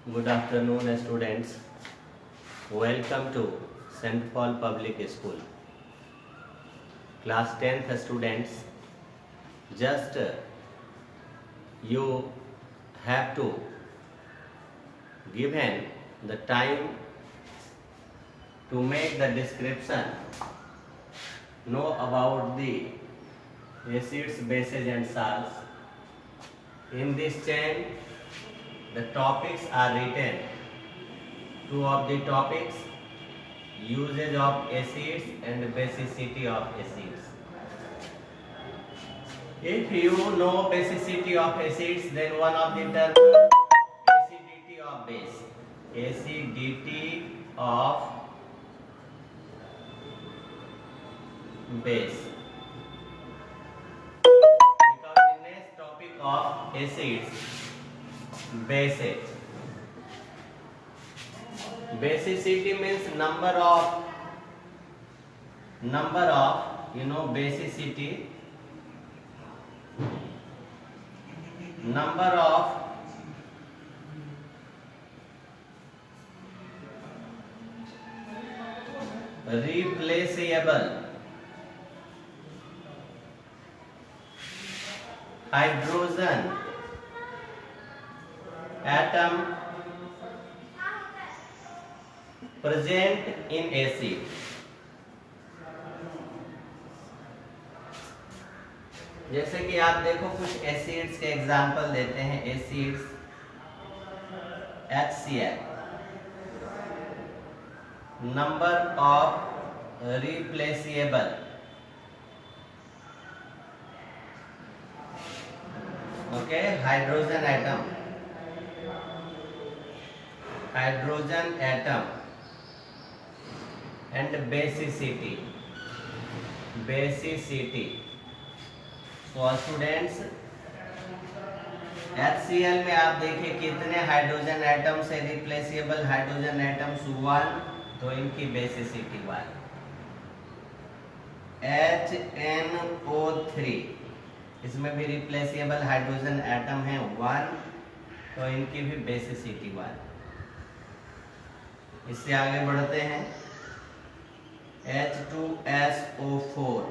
Good afternoon, students. Welcome to St. Paul Public School. Class 10th students, just you have to given the time to make the description, know about the acids, bases and salts. In this chain, the topics are written. Two of the topics, usage of acids and basicity of acids. If you know basicity of acids, then one of the terms acidity of base. Acidity of base. Because the next topic of acids, bases. Basicity means number of basicity, number of replaceable hydrogen atom present in acid. जैसे कि आप देखो कुछ acids के example देते हैं. Acids HCl, number of replaceable, okay, hydrogen atom and basicity. तो students, HCl में आप देखिए कितने हाइड्रोजन एटम से रिप्लेसेबल हाइड्रोजन एटम्स 1, तो इनकी बेसिसिटी 1. HNO3, इसमें भी रिप्लेसेबल हाइड्रोजन एटम है 1, तो इनकी भी बेसिसिटी 1. इससे आगे बढ़ते हैं. H2SO4,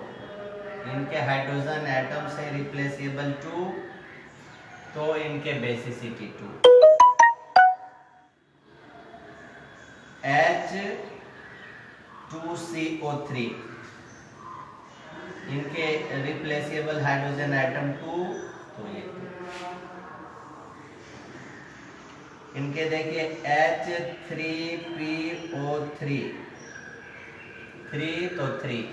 इनके हाइड्रोजन एटम से रिप्लेसेबल 2, तो इनके बेसिसिटी 2. H2CO3, इनके रिप्लेसेबल हाइड्रोजन एटम 2, तो ये 2. इनके देखिए H3PO3, 3 तो 3.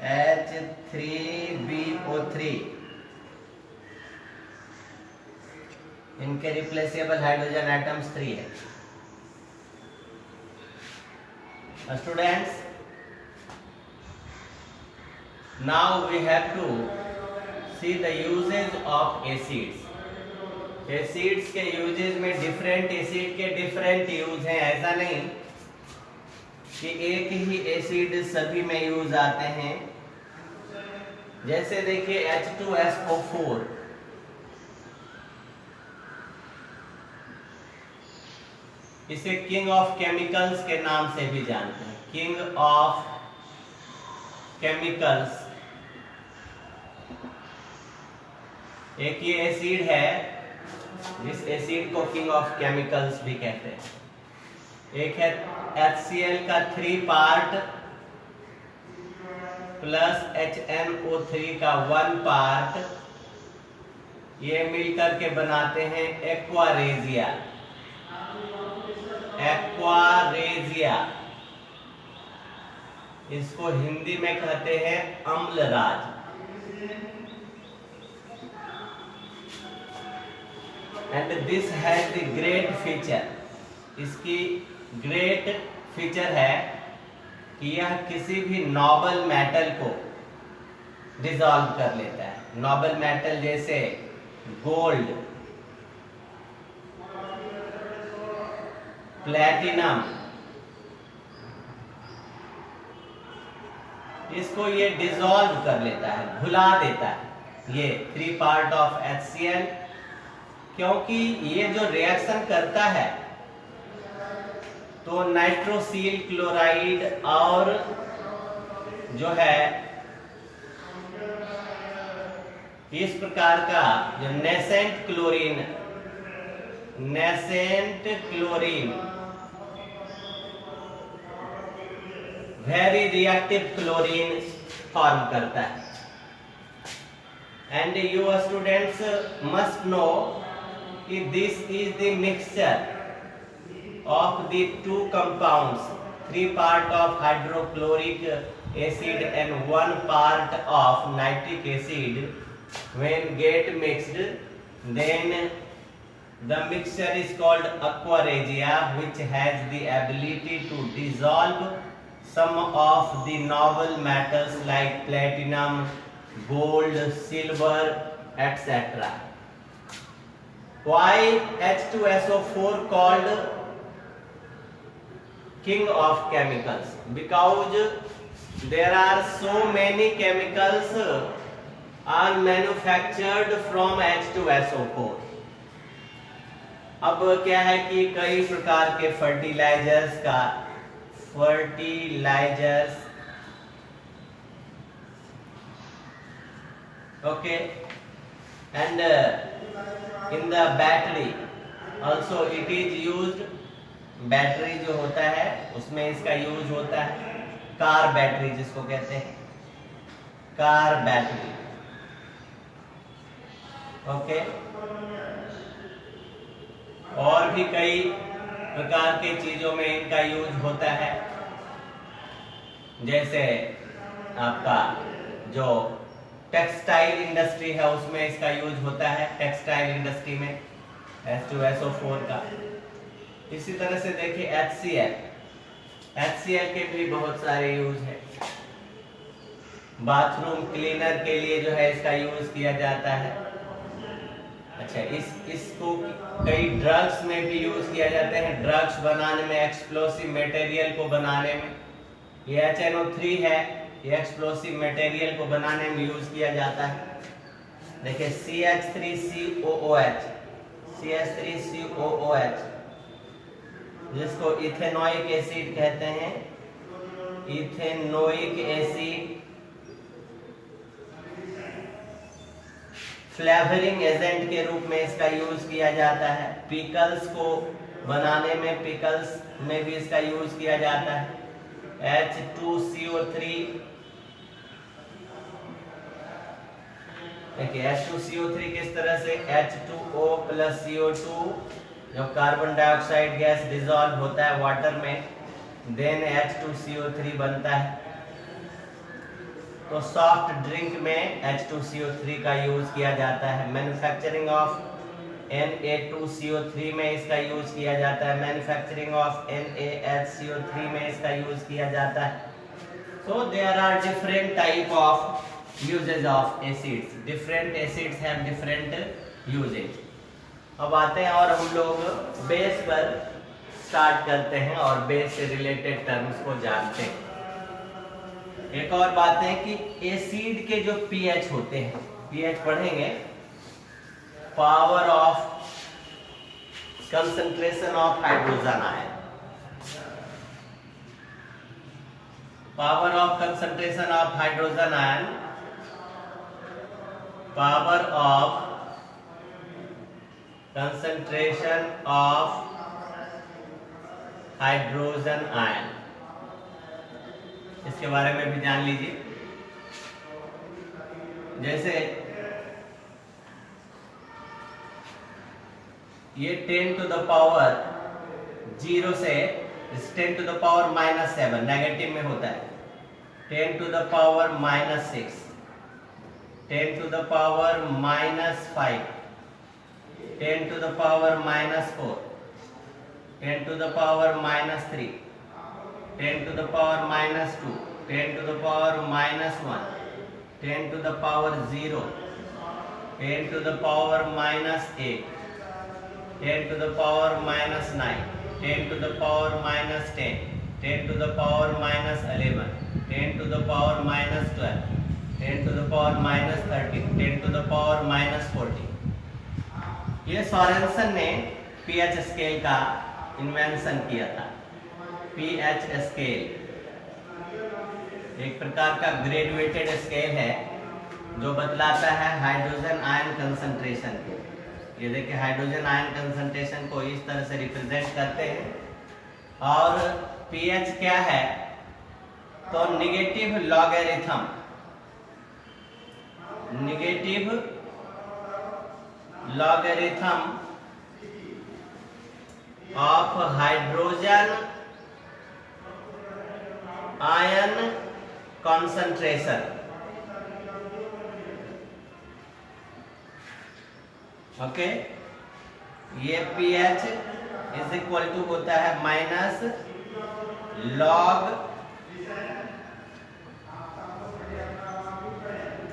H3BO3, इनके रिप्लेसेबल हाइड्रोजन एटम्स 3 है. Students, now we have to see the uses of acids. Acids के यूजेस में डिफरेंट एसिड के डिफरेंट यूज हैं. ऐसा नहीं कि एक ही एसिड सभी में यूज आते हैं. जैसे देखिए H2SO4, इसे किंग ऑफ केमिकल्स के नाम से भी जानते हैं. किंग ऑफ केमिकल्स, एक ये एसिड है जिस एसिड को किंग ऑफ केमिकल्स भी कहते हैं. एक है HCl का 3 पार्ट प्लस HNO3 का 1 पार्ट, ये मिलकर के बनाते हैं एक्वारेजिया. इसको हिंदी में कहते हैं Amalraj. And this has the great feature, इसकी ग्रेट फीचर है कि यह किसी भी नोबल मेटल को डिसॉल्व कर लेता है. नोबल मेटल जैसे गोल्ड, प्लैटिनम, इसको ये डिसॉल्व कर लेता है, भुला देता है. ये 3 पार्ट ऑफ HCl क्योंकि ये जो रिएक्शन करता है तो नाइट्रोसिल क्लोराइड और जो है इस प्रकार का जो nascent chlorine very reactive chlorine form करता है। And you students must know कि this is the mixture of the two compounds, 3 part of hydrochloric acid and 1 part of nitric acid. When get mixed, then the mixture is called aqua regia, which has the ability to dissolve some of the noble metals like platinum, gold, silver, etc. Why H2SO4 called king of chemicals? Because there are so many chemicals are manufactured from H2SO4. अब क्या है कि कई प्रकार के fertilizers okay, and in the battery also it is used. Battery जो होता है उसमें इसका यूज होता है, कार बैटरी जिसको कहते हैं, कार बैटरी। ओके, और भी कई प्रकार के चीजों में इनका यूज होता है, जैसे आपका जो टेक्सटाइल इंडस्ट्री है उसमें इसका यूज होता है, टेक्सटाइल इंडस्ट्री में H2SO4 का। इसी तरह से देखिए HCl के भी बहुत सारे यूज है। बाथरूम क्लीनर के लिए जो है इसका यूज किया जाता है। अच्छा, इसको कई ड्रग्स में भी यूज किया जाते हैं, ड्रग्स बनाने में, एक्सप्लोसिव मटेरियल को बनाने में। ये HNO3 है, ये एक्सप्लोसिव मटेरियल को बनाने में यूज किया जाता है। देखिए CH3COOH जिसको इथेनोइक एसिड कहते हैं, इथेनोइक एसिड फ्लेवरिंग एजेंट के रूप में इसका यूज किया जाता है। पिकल्स को बनाने में, पिकल्स में भी इसका यूज किया जाता है। H2CO3, देखिए H2CO3 किस तरह से H2O + CO2 जो कार्बन डाइऑक्साइड गैस डिसॉल्व होता है वाटर में, देन H2CO3 बनता है। तो सॉफ्ट ड्रिंक में H2CO3 का यूज किया जाता है। मैन्युफैक्चरिंग ऑफ Na2CO3 में इसका यूज किया जाता है। मैन्युफैक्चरिंग ऑफ NaHCO3 में इसका यूज किया जाता है। So there are different type of uses of acids. Different acids have different uses. अब आते हैं और हम लोग बेस पर स्टार्ट करते हैं और बेस से रिलेटेड टर्म्स को जानते हैं। एक और बात है कि एसिड के जो पीएच होते हैं, पीएच पढ़ेंगे, power of concentration of hydrogen ion, power of concentration of hydrogen ion, power of concentration of hydrogen ion, इसके बारे में भी जान लीजिए। जैसे ये 10 to the power 0 से 10 to the power -7 नेगेटिव में होता है, 10 to the power -6, 10 to the power -5, 10 to the power -4, 10 to the power -3, 10 to the power -2, 10 to the power -1, 10 to the power 0, 10 to the power -8, 10 to the power -9, 10 to the power -10, 10 to the power -11, 10 to the power -12, 10 to the power -13, 10 to the power -14। ये Sorensen ने pH scale का invention किया था। PH scale एक प्रकार का graduated scale है जो बतलाता है हाइड्रोजन आयन कंसंट्रेशन को। ये देखिए हाइड्रोजन आयन कंसंट्रेशन को इस तरह से रिप्रेजेंट करते हैं। और पीएच क्या है, तो negative logarithm, negative logarithm of hydrogen ion concentration. Okay, ये पीएच इज इक्वल टू होता है minus log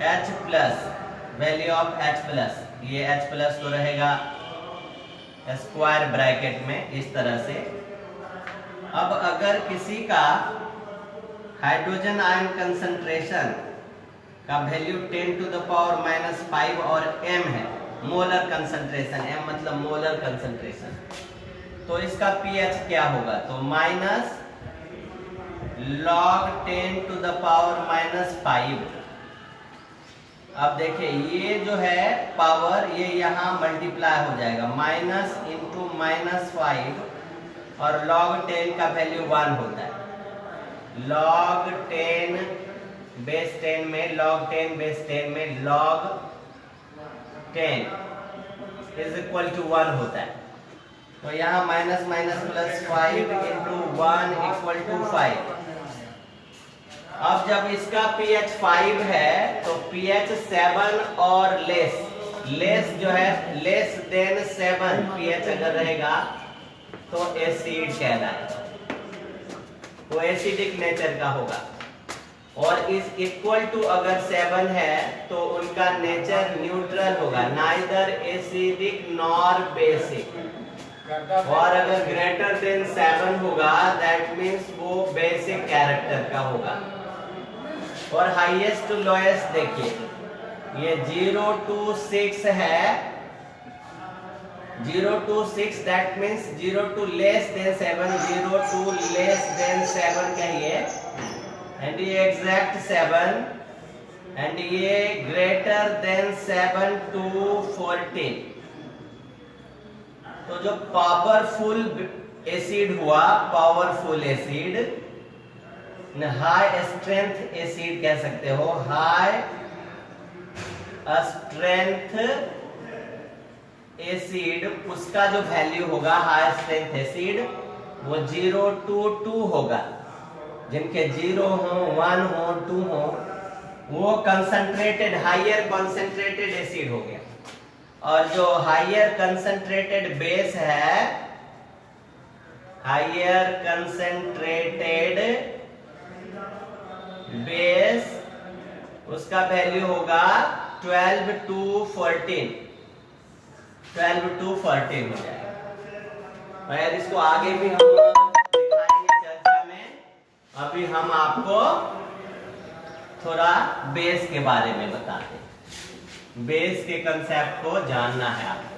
H plus value of H plus. ये H प्लस तो रहेगा स्क्वायर ब्रैकेट में इस तरह से। अब अगर किसी का हाइड्रोजन आयन कंसंट्रेशन का value 10 to the power minus 5 और m है, मोलर कंसंट्रेशन, m मतलब मोलर कंसंट्रेशन, तो इसका pH क्या होगा, तो minus log 10 to the power minus 5। अब देखिए ये जो है पावर, ये यहाँ मल्टीप्लाई हो जाएगा, माइनस इंटू माइनस 5 और लॉग 10 का वैल्यू 1 होता है। लॉग 10 बेस 10 में, लॉग 10 बेस 10 में लॉग 10 इज इक्वल टू 1 होता है। तो यहाँ minus minus plus 5 into 1 equal to 5। अब जब इसका pH 5 है तो pH 7 और लेस जो है लेस देन 7 pH अगर रहेगा तो एसिड कहलाएगा, वो एसिडिक नेचर का होगा। और इस इक्वल टू अगर 7 है तो उनका नेचर न्यूट्रल होगा, नाइदर एसिडिक नॉर बेसिक। और अगर ग्रेटर देन 7 होगा दैट मीन्स वो बेसिक कैरेक्टर का होगा। और हाईएस्ट टू लोएस्ट देखिए, ये 0 to 6 है, 0 to 6 that means 0 to less than 7, 0 to less than 7 कहिए, एंड ये एग्जैक्ट 7, एंड ये ग्रेटर देन 7 to 14। तो जो पावरफुल एसिड हुआ, powerful acid, high strength acid कह सकते हो, हाई स्ट्रेंथ एसिड, उसका जो वैल्यू होगा हाई स्ट्रेंथ एसिड वो 0 to 2 होगा। जिनके 0 हो, 1 हो, 2 हो, वो कंसंट्रेटेड, हाइयर कंसंट्रेटेड एसिड हो गया। और जो हाइयर कंसंट्रेटेड बेस है, हाइयर कंसंट्रेटेड बेस, उसका वैल्यू होगा 12 to 14, 12 to 14 हो जाएगा। और इसको आगे भी हम दिखाएंगे चर्चा में। अभी हम आपको थोड़ा बेस के बारे में बताते हैं, बेस के कंसेप्ट को जानना है आपको।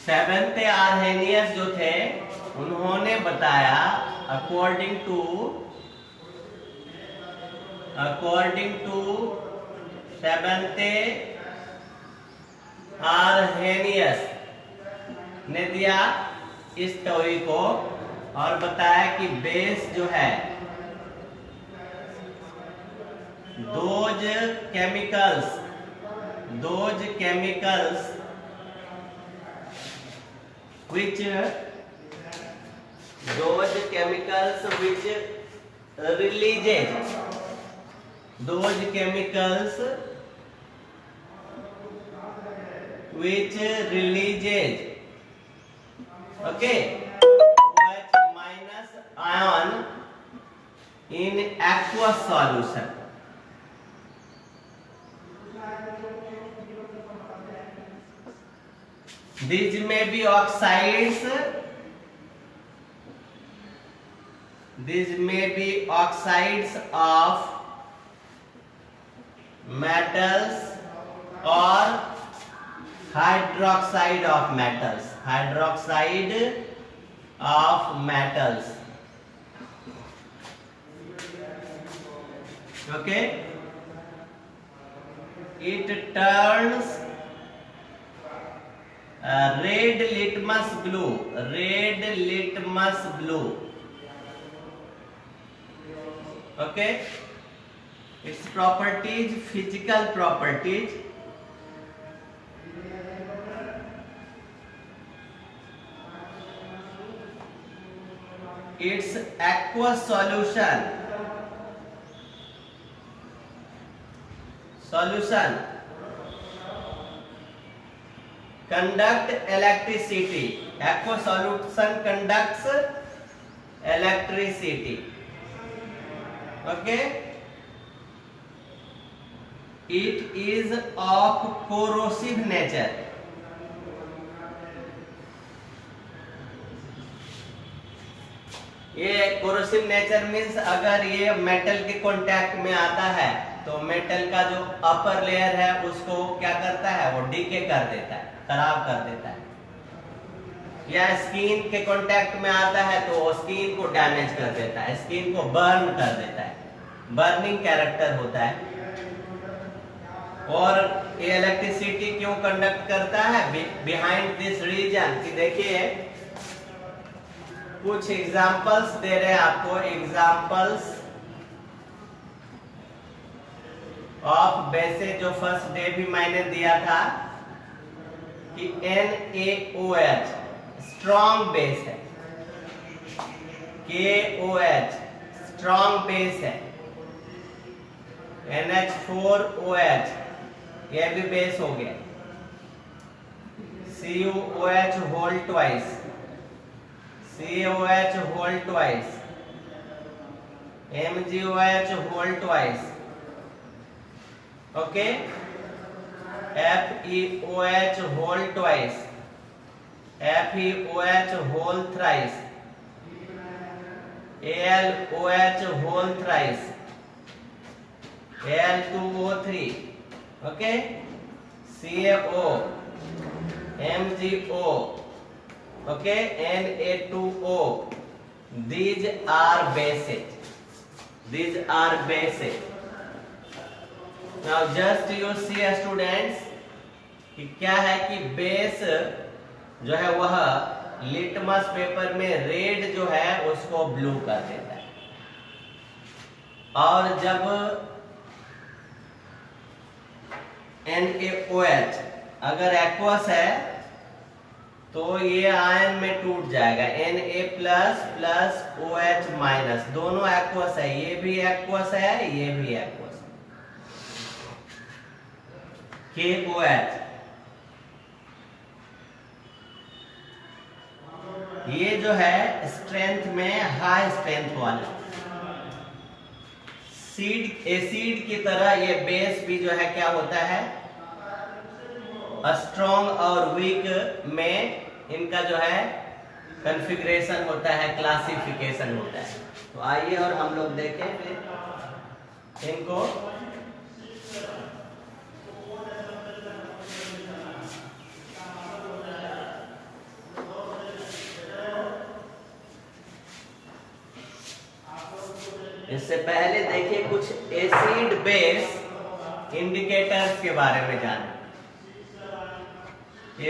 सेवेंथ आर्हेनियस जो थे उन्होंने बताया अकॉर्डिंग टू सेवेंथ आर्हेनियस ने दिया इस थ्योरी को और बताया कि बेस जो है, those chemicals which those chemicals which releases, those chemicals which releases, okay, OH minus ion in aqueous solution, these may be oxides, these may be oxides of metals or hydroxide of metals, hydroxide of metals. Okay, it turns red litmus blue, red litmus blue. Okay, its properties, physical properties. Its aqueous solution conduct electricity. Aqueous solution conducts electricity. Okay, it is of corrosive nature. ये corrosive nature means अगर ये metal के contact में आता है तो metal का जो अपर लेयर है उसको क्या करता है, वो डीके कर देता है, खराब कर देता है। या स्किन के कांटेक्ट में आता है तो स्किन को डैमेज कर देता है, स्किन को बर्न कर देता है, बर्निंग कैरेक्टर होता है। और ये इलेक्ट्रिसिटी क्यों कंडक्ट करता है? बिहाइंड दिस रीजन की देखिए कुछ एग्जाम्पल्स दे रहे हैं आपको, एग्जाम्पल्स ऑफ बेसे जो फर्स्ट डे भी मैंने दिया था कि NaOH स्ट्रॉन्ग बेस है, KOH स्ट्रॉन्ग बेस है, NH4OH ये भी बेस हो गया, CuOH whole twice, CaOH whole twice, MgOH whole twice, okay, FeOH whole twice, FeOH whole thrice, AlOH whole thrice, Al2O3, okay, CaO, MgO, okay, Na2O. These are bases. These are bases. Now just you see students कि क्या है कि base जो है वह litmus paper में red जो है उसको ब्लू कर देता है। और जब NaOH अगर एक्वस है तो ये आयन में टूट जाएगा, Na++OH- दोनों एक्वस है, ये भी एक्वस है, ये भी एक्वस है। KOH ये जो है स्ट्रेंथ में हाई स्ट्रेंथ वाला, एसिड की तरह ये बेस भी जो है क्या होता है, स्ट्रॉन्ग और वीक में इनका जो है कॉन्फ़िगरेशन होता है, क्लासिफिकेशन होता है। तो आइए और हम लोग देखें फिर इनको। इससे पहले देखिए कुछ एसिड बेस इंडिकेटर्स के बारे में जाने।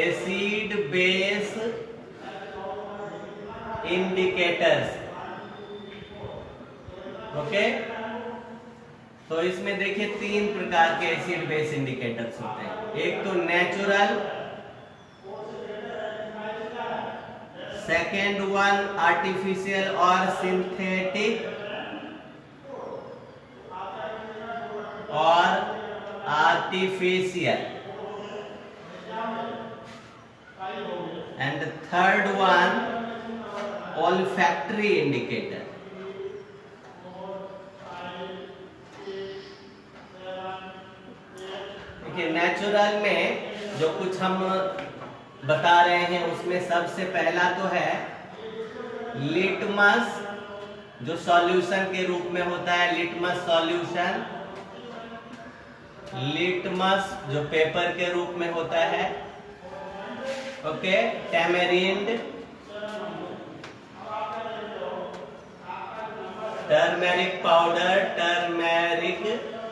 Acid base indicators, okay. तो इसमें देखिए 3 प्रकार के एसिड बेस इंडिकेटर्स होते हैं। एक तो नेचुरल, सेकेंड वन आर्टिफिशियल और सिंथेटिक, और artificial, and third one olfactory indicator। देखिए नेचुरल में जो कुछ हम बता रहे हैं उसमें सबसे पहला तो है लिटमस, जो सॉल्यूशन के रूप में होता है, लिटमस सॉल्यूशन। लिटमस जो पेपर के रूप में होता है, okay, tamarind, turmeric powder,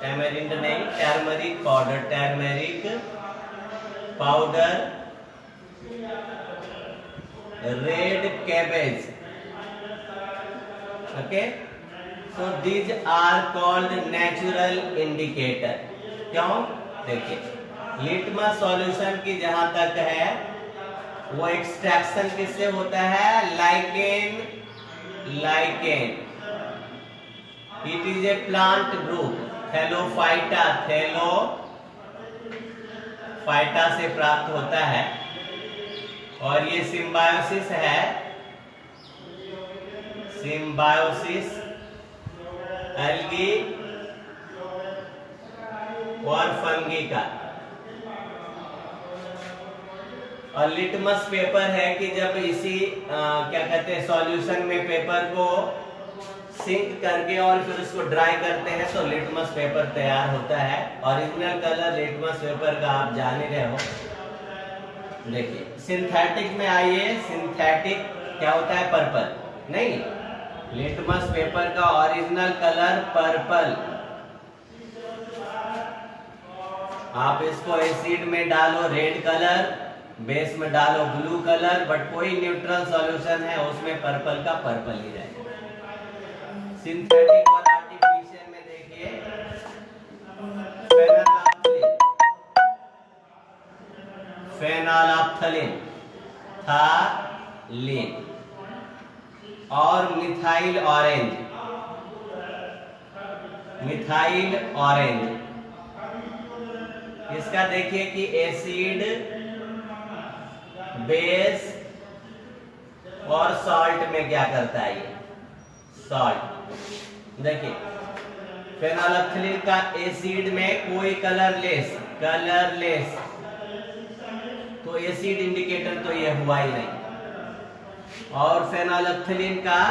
tamarind नहीं, turmeric powder, turmeric powder, red cabbage, okay. So these are called natural indicator। क्यों? देखिए, लिटमस सॉल्यूशन की जहां तक है वो एक्सट्रैक्शन किससे होता है? Lichen. It is a plant group, Thallophyta से प्राप्त होता है और ये सिम्बायोसिस है, एल्गी और फंगी का। और लिटमस पेपर है कि जब इसी क्या कहते हैं सॉल्यूशन में पेपर को सिंक करके और फिर उसको ड्राई करते हैं तो लिटमस पेपर तैयार होता है। ओरिजिनल कलर लिटमस पेपर का आप जान ही रहे हो। देखिए सिंथेटिक में आइए, सिंथेटिक क्या होता है? पर्पल नहीं, लिटमस पेपर का ओरिजिनल कलर पर्पल। आप इसको एसिड में डालो रेड कलर, बेस में डालो ब्लू कलर, बट कोई न्यूट्रल सॉल्यूशन है उसमें पर्पल का पर्पल ही रहेगा। सिंथेटिक और आर्टिफिशियल में देखिए फेनोल्फथलीन और मिथाइल ऑरेंज। इसका देखिए कि एसिड, बेस और सॉल्ट में क्या करता है ये सॉल्ट। देखिए फेनोल्फथलीन का एसिड में कोई कलरलेस, तो एसिड इंडिकेटर तो ये हुआ ही नहीं। और फेनोल्फथलीन का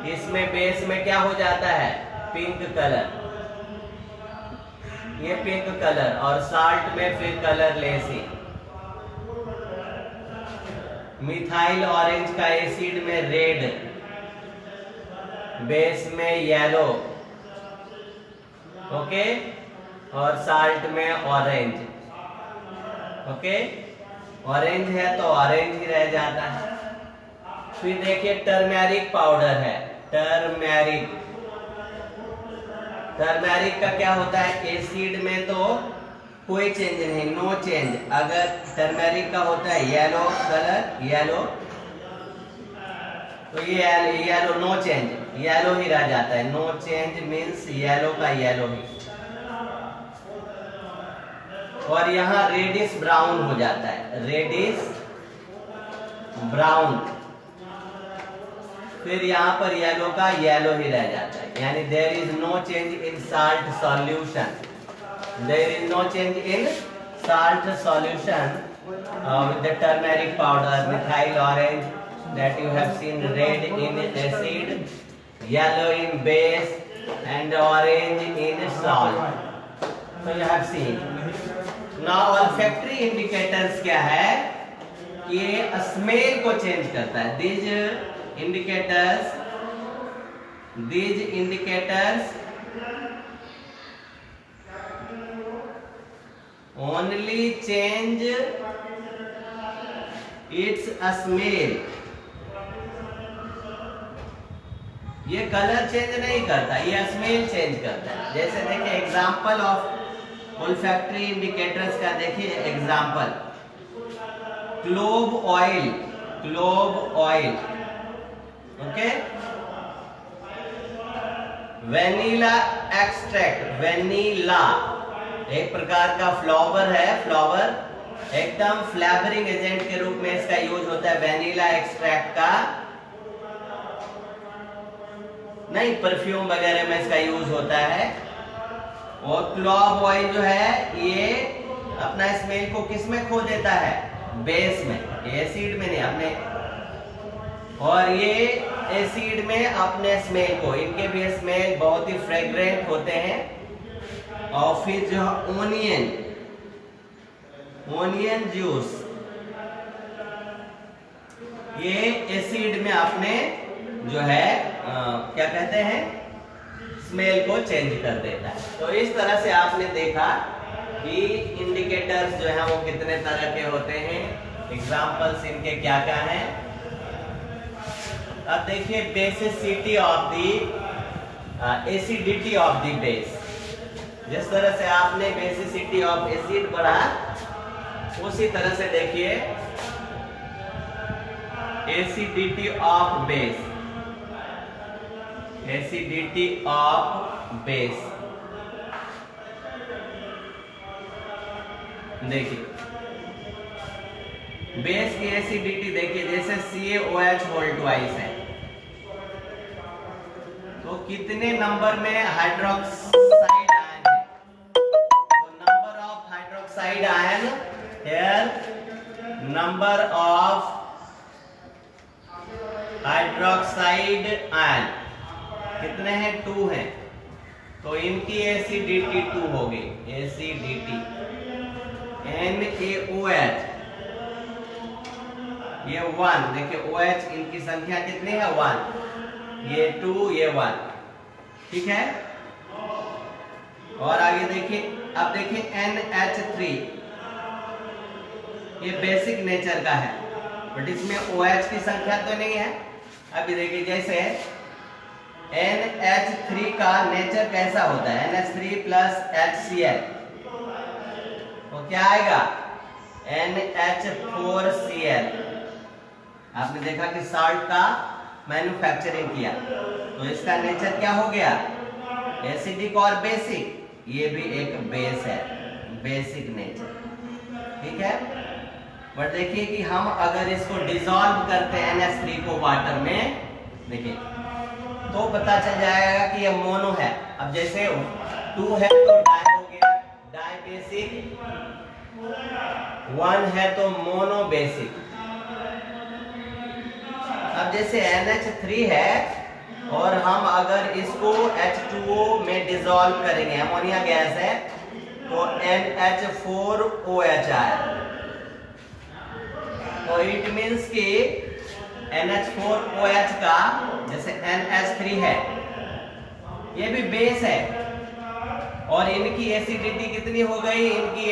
इसमें बेस में क्या हो जाता है? पिंक कलर, ये पिंक कलर, और साल्ट में फिर कलरलेस ही। मिथाइल ऑरेंज का एसिड में रेड, बेस में येलो, ओके, और साल्ट में ऑरेंज, ओके। ऑरेंज है तो ऑरेंज ही रह जाता है। फिर देखिए टर्मेरिक पाउडर है, टर्मेरिक का क्या होता है? एसिड में तो कोई चेंज नहीं, नो चेंज। अगर टर्मेरिक का होता है येलो कलर, तो ये येलो, नो चेंज, येलो ही रह जाता है। नो चेंज मीन्स येलो का येलो ही। और यहाँ रेडिश ब्राउन हो जाता है, रेडिश ब्राउन। फिर यहाँ पर येलो का येलो ही रह जाता है, यानी there is no change in salt solution. There is no change in salt solution with the turmeric powder, methyl orange that you have seen, red in acid, yellow in base, and orange in salt. So you have seen. Now olfactory indicators क्या है? ये smell को change करता है. These indicators only change its smell। ये colour change नहीं करता, ये स्मेल चेंज करता है। जैसे देखिए एग्जांपल ऑफ ओल्फैक्टरी इंडिकेटर्स का देखिए example, clove oil, okay, vanilla extract, vanilla एक प्रकार का फ्लावर है, फ्लावर एकदम फ्लेवरिंग एजेंट के रूप में इसका यूज होता है। वेनिला एक्सट्रैक्ट का नहीं, परफ्यूम वगैरह में इसका यूज होता है। और क्लोव ऑयल जो है ये अपना स्मेल को किस में खो देता है? बेस में, एसिड में नहीं, अपने। और ये एसिड में अपने स्मेल को, इनके भी स्मेल बहुत ही फ्रेग्रेंट होते हैं। और फिर जो ओनियन जूस, ये एसिड में आपने जो है क्या कहते हैं, स्मेल को चेंज कर देता है। तो इस तरह से आपने देखा कि इंडिकेटर्स जो है वो कितने तरह के होते हैं, एग्जांपल्स इनके क्या क्या हैं। अब देखिए basicity of the acidity of the base. जिस तरह से आपने बेसिसिटी ऑफ एसिड पढ़ा, उसी तरह से देखिए acidity of base, acidity of base. देखिए बेस की एसिडिटी देखिए, जैसे CaOH होल ट्वाइस है, तो कितने नंबर में हाइड्रोक्साइड आयन है? तो number of hydroxide ion here, number of hydroxide ion कितने हैं? 2 हैं। तो इनकी एसिडिटी 2 होगी। एसिडिटी NaOH ये 1, देखिए OH इनकी संख्या कितनी है? 1, ये 2, ये 1, ठीक है। और आगे देखिए, अब देखिए NH3, ये बेसिक नेचर का है, बट इसमें OH की संख्या तो नहीं है। अभी देखिए जैसे NH3 का नेचर कैसा होता है, NH3 प्लस HCl, तो क्या आएगा? NH4Cl। आपने देखा कि साल्ट का मैन्युफैक्चरिंग किया, तो इसका नेचर क्या हो गया? एसिडिक और बेसिक। ये भी एक बेस है, बेसिक नेचर, ठीक है। बट देखिए कि हम अगर इसको डिसॉल्व करते हैं NH3 को वाटर में, देखिए तो पता चल जाएगा कि ये मोनो है। अब जैसे 2 है तो डाई हो गया, डाई बेसिक, 1 है तो मोनो बेसिक। अब जैसे NH3 है और हम अगर इसको H2O में डिसॉल्व करेंगे, अमोनिया गैस है, तो NH4OH आया। तो इट मीन्स कि NH4OH का जैसे NH3 है, ये भी बेस है, और इनकी एसिडिटी कितनी हो गई? इनकी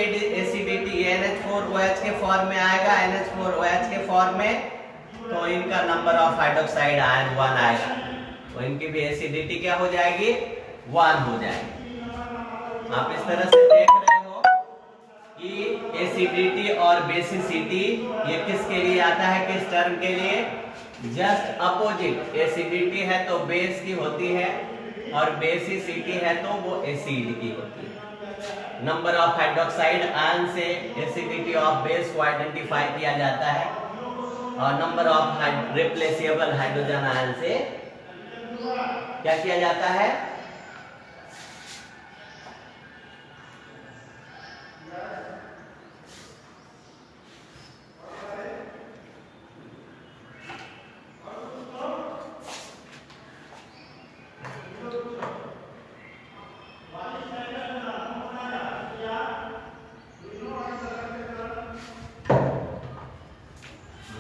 एसिडिटी NH4OH के फॉर्म में आएगा, NH4OH के फॉर्म में, तो इनका नंबर ऑफ हाइड्रोक्साइड आयन 1 आएगा। तो इनकी भी एसिडिटी क्या हो जाएगी? 1 हो जाएगी। आप इस तरह से देख रहे हो कि एसिडिटी और बेसिसिटी ये किसके लिए आता है, किस टर्म के लिए? Just opposite. एसिडिटी है तो बेस की होती है, और बेसिसिटी है तो वो एसिड की होती है। नंबर ऑफ हाइड्रोक्साइड आयन से एसिडिटी ऑफ बेस को आइडेंटिफाई किया जाता है, और number of replaceable hydrogen ion से क्या किया जाता है?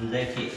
देखिए